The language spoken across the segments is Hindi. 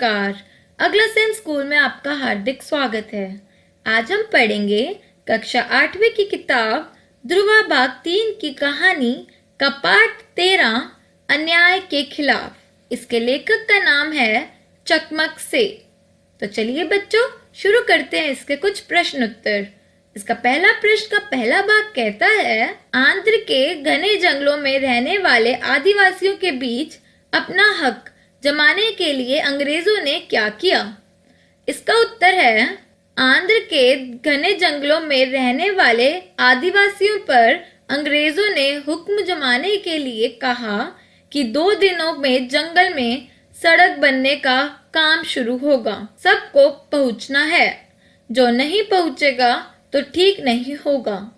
नमस्कार। अगला सेंस स्कूल में आपका हार्दिक स्वागत है। आज हम पढ़ेंगे कक्षा 8वीं की किताब ध्रुवा भाग 3 की कहानी का पाठ 13 अन्याय के खिलाफ। इसके लेखक का नाम है चकमक से। तो चलिए बच्चों शुरू करते हैं इसके कुछ प्रश्न उत्तर। इसका पहला प्रश्न का पहला भाग कहता है, आंध्र के घने जंगलों में रहने वाले आदिवासियों के बीच अपना हक जमाने के लिए अंग्रेजों ने क्या किया? इसका उत्तर है, आंध्र के घने जंगलों में रहने वाले आदिवासियों पर अंग्रेजों ने हुक्म जमाने के लिए कहा कि 2 दिनों में जंगल में सड़क बनने का काम शुरू होगा। सबको पहुंचना है, जो नहीं पहुंचेगा तो ठीक नहीं होगा।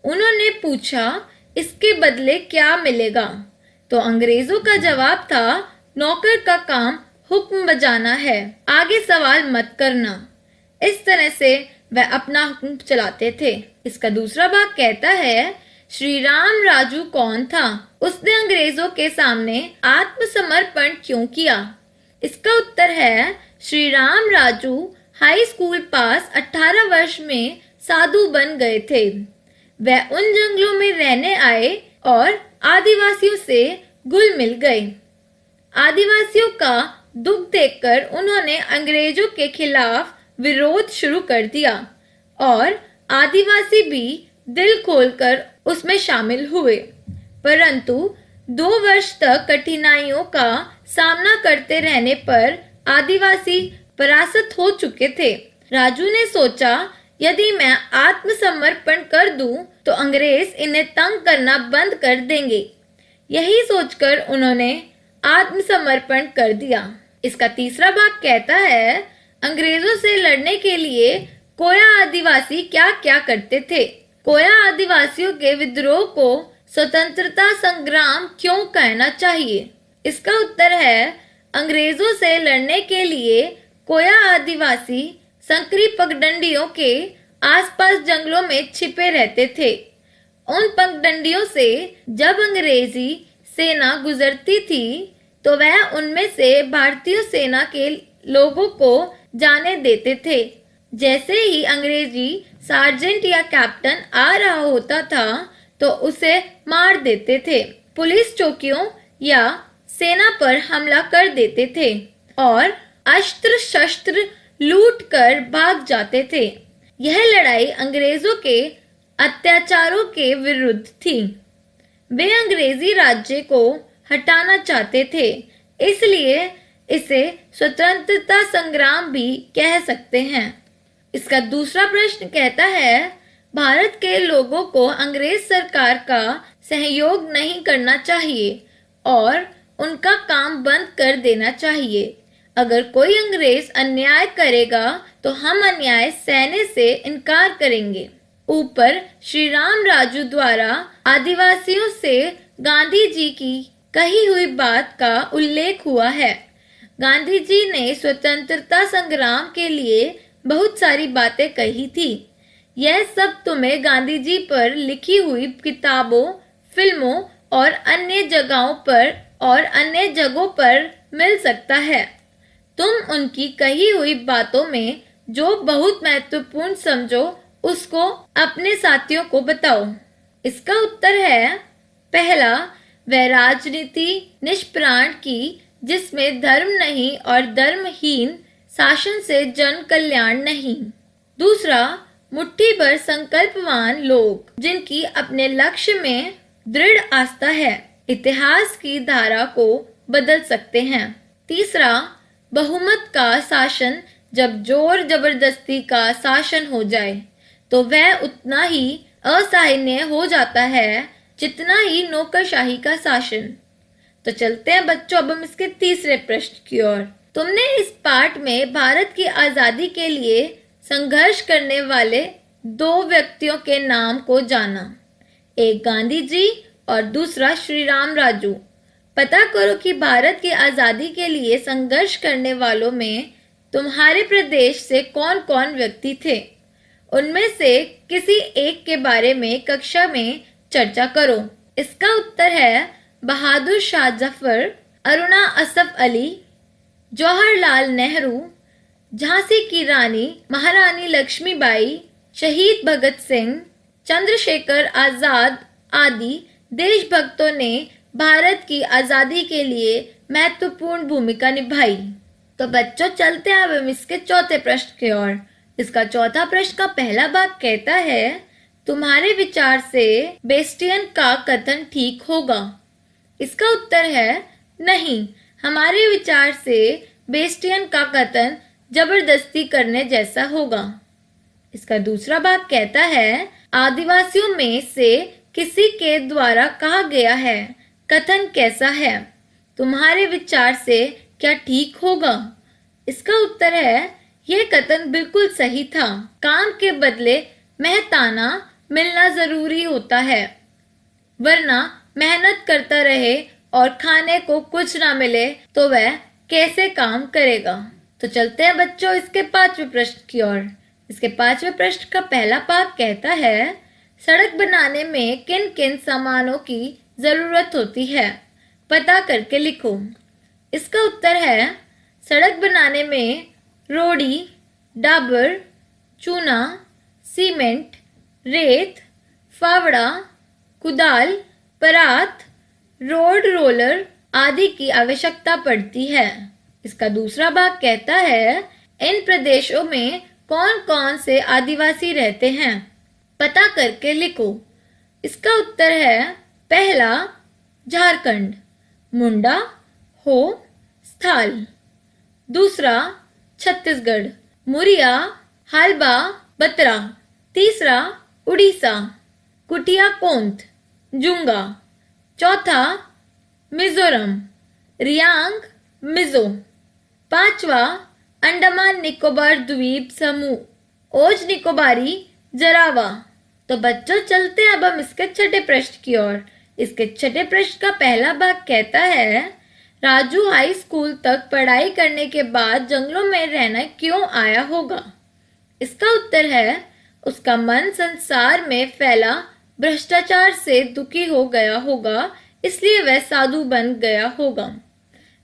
उन्होंने पूछा, इसके बदले क्या मिलेगा? तो अंग्रेजों का जवाब था, नौकर का काम हुक्म बजाना है, आगे सवाल मत करना। इस तरह से वह अपना हुक्म चलाते थे। इसका दूसरा भाग कहता है, श्री राम राजू कौन था? उसने अंग्रेजों के सामने आत्मसमर्पण क्यों किया? इसका उत्तर है, श्री राम राजू हाई स्कूल पास 18 वर्ष में साधु बन गए थे। वह उन जंगलों में रहने आए और आदिवासियों से घुल मिल गए। आदिवासियों का दुख देखकर उन्होंने अंग्रेजों के खिलाफ विरोध शुरू कर दिया और आदिवासी भी दिल खोलकर उसमें शामिल हुए। परंतु 2 वर्ष तक कठिनाइयों का सामना करते रहने पर आदिवासी परास्त हो चुके थे। राजू ने सोचा, यदि मैं आत्मसमर्पण कर दूं तो अंग्रेज इन्हें तंग करना बंद कर देंगे। यही सोचकर उन्होंने आत्मसमर्पण कर दिया। इसका तीसरा भाग कहता है, अंग्रेजों से लड़ने के लिए कोया आदिवासी क्या क्या करते थे? कोया आदिवासियों के विद्रोह को स्वतंत्रता संग्राम क्यों कहना चाहिए? इसका उत्तर है, अंग्रेजों से लड़ने के लिए कोया आदिवासी संकरी पगडंडियों के आसपास जंगलों में छिपे रहते थे। उन पगडंडियों से जब अंग्रेजी सेना गुजरती थी तो वह उनमें से भारतीय सेना के लोगों को जाने देते थे। जैसे ही अंग्रेजी सार्जेंट या कैप्टन आ रहा होता था तो उसे मार देते थे। पुलिस चौकियों या सेना पर हमला कर देते थे और अस्त्र शस्त्र लूट कर भाग जाते थे। यह लड़ाई अंग्रेजों के अत्याचारों के विरुद्ध थी। वे अंग्रेजी राज्य को हटाना चाहते थे, इसलिए इसे स्वतंत्रता संग्राम भी कह सकते हैं। इसका दूसरा प्रश्न कहता है, भारत के लोगों को अंग्रेज सरकार का सहयोग नहीं करना चाहिए और उनका काम बंद कर देना चाहिए। अगर कोई अंग्रेज अन्याय करेगा तो हम अन्याय सहने से इनकार करेंगे। ऊपर श्री राम राजू द्वारा आदिवासियों से गांधी जी की कही हुई बात का उल्लेख हुआ है। गांधी जी ने स्वतंत्रता संग्राम के लिए बहुत सारी बातें कही थी। यह सब तुम्हें गांधी जी पर लिखी हुई किताबों, फिल्मों और अन्य जगहों पर मिल सकता है। तुम उनकी कही हुई बातों में जो बहुत महत्वपूर्ण समझो उसको अपने साथियों को बताओ। इसका उत्तर है, पहला, वह राजनीति निष्प्राण की जिसमें धर्म नहीं और धर्महीन शासन से जन कल्याण नहीं। दूसरा, मुट्ठी भर संकल्पवान लोग जिनकी अपने लक्ष्य में दृढ़ आस्था है, इतिहास की धारा को बदल सकते हैं। तीसरा, बहुमत का शासन जब जोर जबरदस्ती का शासन हो जाए तो वह उतना ही असहनीय हो जाता है जितना ही नौकरशाही का शासन। तो चलते हैं बच्चों अब हम इसके तीसरे प्रश्न की ओर। तुमने इस पाठ में भारत की आजादी के लिए संघर्ष करने वाले 2 व्यक्तियों के नाम को जाना, एक गांधी जी और दूसरा श्री राम राजू। पता करो कि भारत की आजादी के लिए संघर्ष करने वालों में तुम्हारे प्रदेश से कौन कौन व्यक्ति थे। उनमें से किसी एक के बारे में कक्षा में चर्चा करो। इसका उत्तर है, बहादुर शाह जफर, अरुणा असफ अली, जवाहरलाल नेहरू, झांसी की रानी महारानी लक्ष्मीबाई, शहीद भगत सिंह, चंद्रशेखर आजाद आदि देशभक्तों ने भारत की आजादी के लिए महत्वपूर्ण भूमिका निभाई। तो बच्चों चलते हैं अब हम इसके चौथे प्रश्न की ओर। इसका चौथा प्रश्न का पहला भाग कहता है, तुम्हारे विचार से बेस्टियन का कथन ठीक होगा। इसका उत्तर है नहीं, हमारे विचार से बेस्टियन का कथन जबरदस्ती करने जैसा होगा। इसका दूसरा भाग कहता है, आदिवासियों में से किसी के द्वारा कहा गया है कथन कैसा है, तुम्हारे विचार से क्या ठीक होगा। इसका उत्तर है, यह कथन बिल्कुल सही था। काम के बदले मेहताना मिलना जरूरी होता है, वरना मेहनत करता रहे और खाने को कुछ ना मिले तो वह कैसे काम करेगा। तो चलते हैं बच्चों इसके पांचवें प्रश्न की ओर। इसके पांचवें प्रश्न का पहला भाग कहता है, सड़क बनाने में किन किन सामानों की जरूरत होती है, पता करके लिखो। इसका उत्तर है, सड़क बनाने में रोड़ी, डाबर, चूना, सीमेंट, रेत, फावड़ा, कुदाल, परात, रोड रोलर आदि की आवश्यकता पड़ती है। इसका दूसरा भाग कहता है, इन प्रदेशों में कौन कौन से आदिवासी रहते हैं, पता करके लिखो। इसका उत्तर है, पहला झारखंड, मुंडा, हो, स्थाल। दूसरा छत्तीसगढ़, मुरिया, हालबा, बत्रा। तीसरा उड़ीसा, कुटिया कोंत, जुंगा। चौथा मिजोरम, रियांग, मिजो। पांचवा अंडमान निकोबार द्वीप समूह, ओज निकोबारी, जरावा। तो बच्चों चलते हैं अब हम इसके छठे प्रश्न की ओर। इसके छठे प्रश्न का पहला भाग कहता है, राजू हाई स्कूल तक पढ़ाई करने के बाद जंगलों में रहना क्यों आया होगा। इसका उत्तर है, उसका मन संसार में फैला भ्रष्टाचार से दुखी हो गया होगा, इसलिए वह साधु बन गया होगा।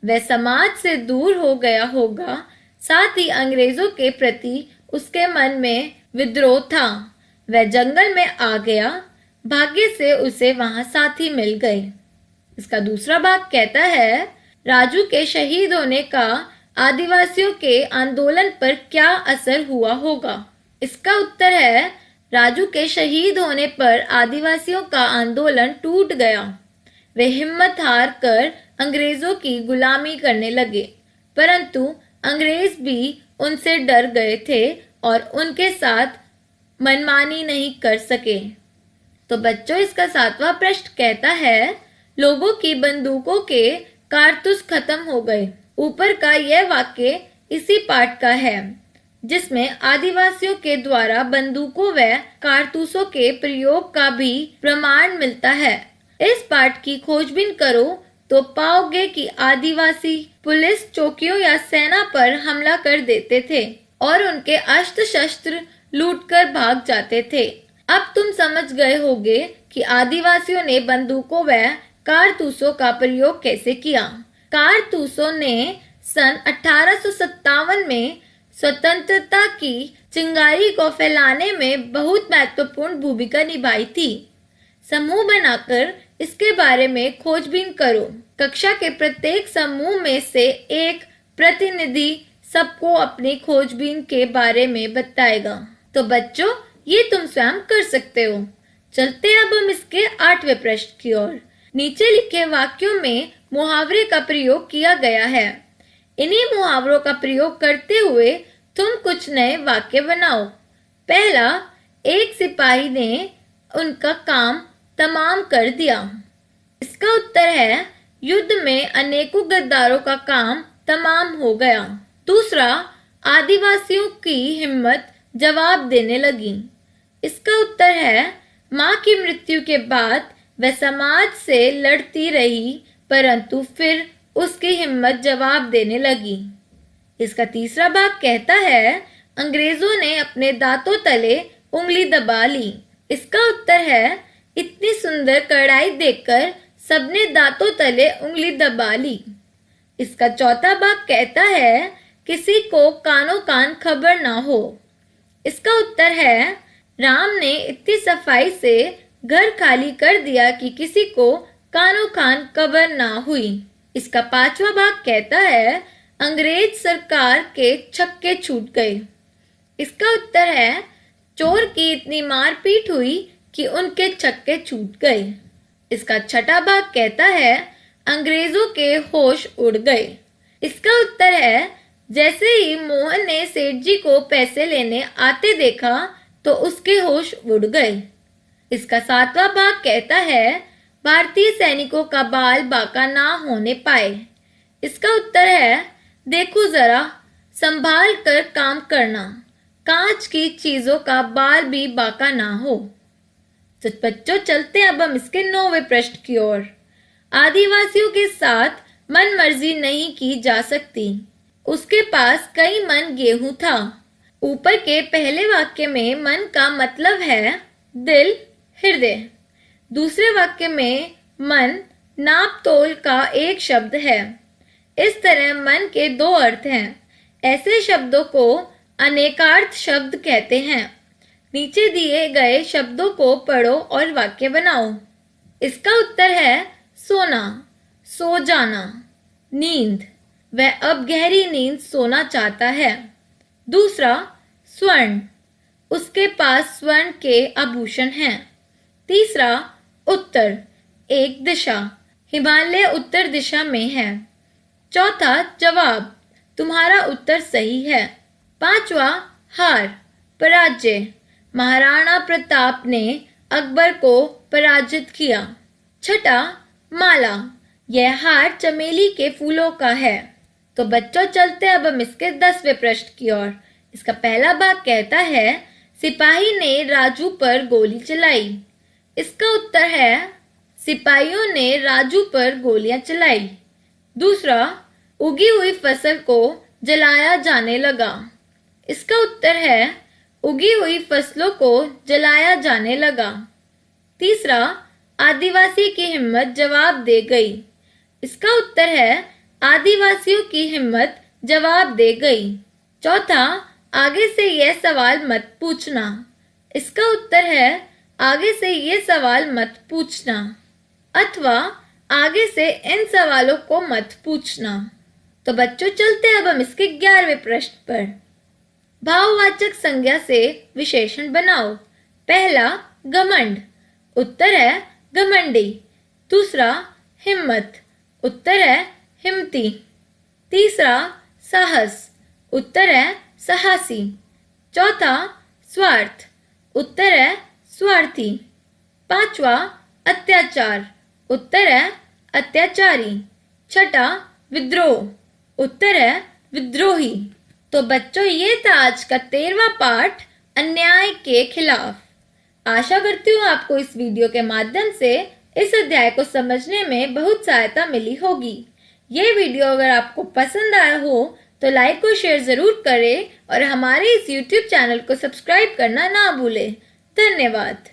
वह समाज से दूर हो गया होगा, साथ ही अंग्रेजों के प्रति उसके मन में विद्रोह था। वह जंगल में आ गया, भाग्य से उसे वहां साथी मिल गए। इसका दूसरा भाग कहता है, राजू के शहीद होने का आदिवासियों के आंदोलन पर क्या असर हुआ होगा। इसका उत्तर है, राजू के शहीद होने पर आदिवासियों का आंदोलन टूट गया। वे हिम्मत हार कर अंग्रेजों की गुलामी करने लगे, परंतु अंग्रेज भी उनसे डर गए थे और उनके साथ मनमानी नहीं कर सके। तो बच्चों इसका सातवां प्रश्न कहता है, लोगों की बंदूकों के कारतूस खत्म हो गए। ऊपर का यह वाक्य इसी पाठ का है, जिसमें आदिवासियों के द्वारा बंदूकों व कारतूसों के प्रयोग का भी प्रमाण मिलता है। इस पाठ की खोजबीन करो तो पाओगे कि आदिवासी पुलिस चौकियों या सेना पर हमला कर देते थे और उनके अस्त्र शस्त्र लूटकर भाग जाते थे। अब तुम समझ गए होगे कि आदिवासियों ने बंदूकों व कारतूसों का प्रयोग कैसे किया। कारतूसों ने सन 1857 में स्वतंत्रता की चिंगारी को फैलाने में बहुत महत्वपूर्ण भूमिका निभाई थी। समूह बनाकर इसके बारे में खोजबीन करो। कक्षा के प्रत्येक समूह में से एक प्रतिनिधि सबको अपनी खोजबीन के बारे में बताएगा। तो बच्चों ये तुम स्वयं कर सकते हो। चलते अब हम इसके आठवें प्रश्न की ओर। नीचे लिखे वाक्यों में मुहावरे का प्रयोग किया गया है। इन्हीं मुहावरों का प्रयोग करते हुए तुम कुछ नए वाक्य बनाओ। पहला, एक सिपाही ने उनका काम तमाम कर दिया। इसका उत्तर है, युद्ध में अनेकों गद्दारों का काम तमाम हो गया। दूसरा, आदिवासियों की हिम्मत जवाब देने लगी। इसका उत्तर है, माँ की मृत्यु के बाद वह समाज से लड़ती रही, परंतु फिर उसकी हिम्मत जवाब देने लगी। इसका तीसरा भाग कहता है, अंग्रेजों ने अपने दांतों तले उंगली दबा ली। इसका उत्तर है, इतनी सुंदर कढ़ाई देखकर सबने दांतों तले उंगली दबा ली। इसका चौथा भाग कहता है किसी को कानो कान खबर ना हो। इसका उत्तर है राम ने इतनी सफाई से घर खाली कर दिया कि किसी को कानो कान खबर ना हुई। इसका पांचवा भाग कहता है अंग्रेज सरकार के छक्के छूट गए। इसका उत्तर है चोर की इतनी मारपीट हुई कि उनके छक्के छूट गए। इसका छठा भाग कहता है अंग्रेजों के होश उड़ गए। इसका उत्तर है जैसे ही मोहन ने सेठ जी को पैसे लेने आते देखा तो उसके होश उड़ गए। इसका सातवां भाग कहता है भारतीय सैनिकों का बाल बांका ना होने पाए। इसका उत्तर है देखो जरा संभाल कर काम करना, कांच की चीजों का बाल भी बांका ना हो। तो बच्चों चलते हैं अब हम इसके 9वें प्रश्न की ओर। आदिवासियों के साथ मन मर्जी नहीं की जा सकती, उसके पास कई मन गेहूं था। ऊपर के पहले वाक्य में मन का मतलब है दिल, हृदय। दूसरे वाक्य में मन नाप तोल का एक शब्द है। इस तरह मन के दो अर्थ हैं। ऐसे शब्दों को अनेकार्थ शब्द कहते हैं। नीचे दिए गए शब्दों को पढ़ो और वाक्य बनाओ। इसका उत्तर है सोना, सो जाना। नींद, वह अब गहरी नींद सोना चाहता है। दूसरा स्वर्ण, उसके पास स्वर्ण के आभूषण हैं। तीसरा उत्तर, एक दिशा, हिमालय उत्तर दिशा में है। चौथा जवाब, तुम्हारा उत्तर सही है। पांचवा हार, पराजय, महाराणा प्रताप ने अकबर को पराजित किया। छठा माला, यह हार चमेली के फूलों का है। तो बच्चों चलते हैं अब हम इसके 10वें प्रश्न की ओर। इसका पहला भाग कहता है सिपाही ने राजू पर गोली चलाई। इसका उत्तर है सिपाहियों ने राजू पर गोलियां चलाई। दूसरा उगी हुई फसल को जलाया जाने लगा। इसका उत्तर है उगी हुई फसलों को जलाया जाने लगा। तीसरा आदिवासी की हिम्मत जवाब दे गई। इसका उत्तर है आदिवासियों की हिम्मत जवाब दे गई। चौथा आगे से यह सवाल मत पूछना। इसका उत्तर है आगे से ये सवाल मत पूछना अथवा आगे से इन सवालों को मत पूछना। तो बच्चों चलते हैं अब हम इसके 11वें प्रश्न पर। भाववाचक संज्ञा से विशेषण बनाओ। पहला घमंड, उत्तर है घमंडी। दूसरा हिम्मत, उत्तर है हिम्मती। तीसरा साहस, उत्तर है साहसी। चौथा स्वार्थ, उत्तर है स्वार्थी। पांचवा अत्याचार, उत्तर है अत्याचारी। छठा विद्रोह, उत्तर है विद्रोही। तो बच्चों ये था आज का 13वां पाठ अन्याय के खिलाफ। आशा करती हूँ आपको इस वीडियो के माध्यम से इस अध्याय को समझने में बहुत सहायता मिली होगी। ये वीडियो अगर आपको पसंद आया हो तो लाइक और शेयर जरूर करें और हमारे इस YouTube चैनल को सब्सक्राइब करना ना भूलें। धन्यवाद।